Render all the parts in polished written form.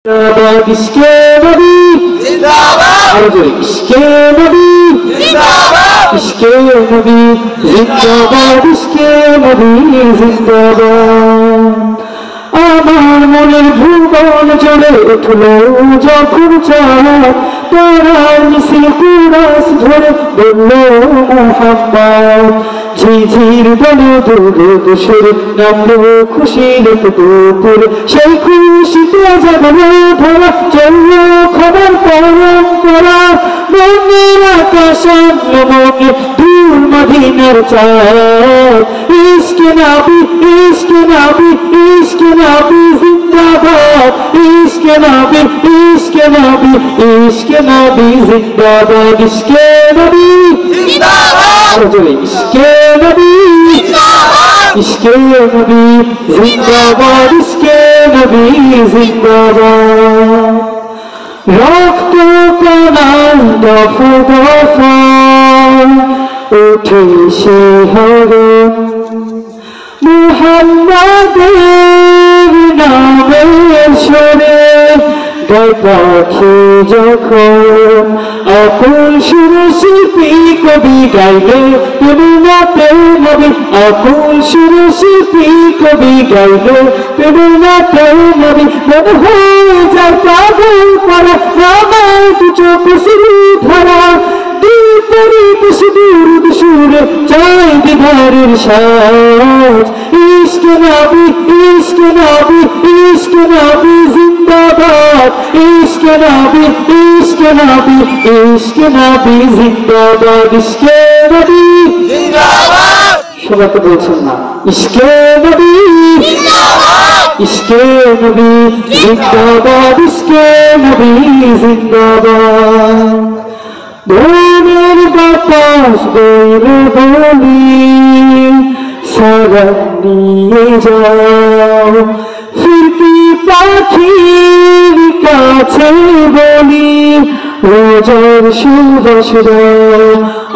जिंदाबाद इश्के नबी जिंदाबाद इश्के नबी जिंदाबाद इश्के नबी जिंदाबाद इश्के नबी जिंदाबाद আমার মনের ভুবন জুড়ে উঠলো যখন চাঁদ তারার মিছিল কুরাস ধরে বলল মুহাম্মদ ঝিঝির বলে দুরুদ সুরে নামলো খুশির দুপুর সেই খুশিতে জাগলো ধরা চললো খবর পরম্পরা মনের আকাশ আনলো মনে দূর মদিনার চাঁদ ইশকে নবী ইশকে নবী ইশকে নবী জিন্দাবাদ ইশকে নবী ইশকে নবী ইশকে নবী জিন্দাবাদ ইশকে নবী জিন্দাবাদ ইশকে নবী জিন্দাবাদ ইশকে নবী জিন্দাবাদ ইশকে নবী জিন্দাবাদ রক্ত কণায় দফা দফা উঠে সে হরণ মুহাম্মাদের নামের সুরে গায় পাখি যখন আকুল সুরে শিল্পী কবি গাইলে তুমি না প্রেম নবী আকুল সুরে শিল্পী কবি গাইলে তুমি না প্রেম নবী মনে হয়ে যায় পাগল করা আমার দু চোখ শুরু ধরা দুরুদ সুরে চাই দিদারের সাজ ইশকে নবী ইশকে নবী ইশকে নবী জিন্দাবাদ ইশকে নবী ইশকে নবী ইশকে নবী জিন্দাবাদ ইশকে নবী জিন্দাবাদ সবাই তো বলছেন না ইশকে নবী জিন্দাবাদ ইশকে নবী জিন্দাবাদ ইশকে নবী জিন্দাবাদ বনের বাতাস বইলে বলি সারান নিয়ে যাও ফিরতি পাখির কাছে বলি রোজার সুবাস দাও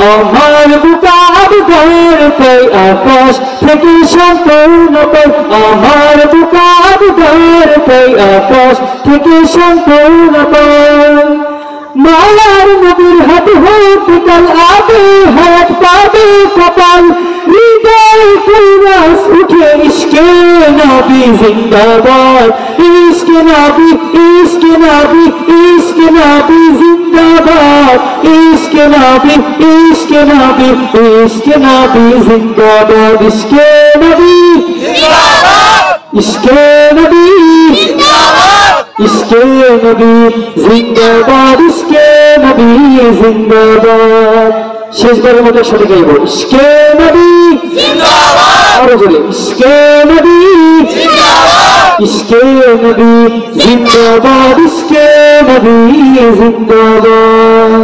আমার বুকাব ঘর পাই আকাশ থেকে সম্পূর্ণ পাই আমার বুকাব ঘর পাই আকাশ থেকে সম্পূর্ণ পাই মায়ার নবীর হাত হতে কাল আবে হাত পাবে কপাল হৃদয় কৈলাস উঠে ইশকে নবী জিন্দাবাদ ইশকে নবী ইশকে নবী ইশকে নবী জিন্দাবাদ ইশকে নবী ইশকে নবী ইশকে নবী জিন্দাবাদ ইশকে নবী জিন্দাবাদ ইশকে নবী জিন্দাবাদ ইশকে নবী জিন্দাবাদ ইশকে নবী জিন্দাবাদ শেষবারের মতো সাথে গাইব ইশকে নবী জিন্দাবাদ আরো জোরে ইশকে নবী জিন্দাবাদ ইশকে নবী জিন্দাবাদ ইশকে নবী জিন্দাবাদ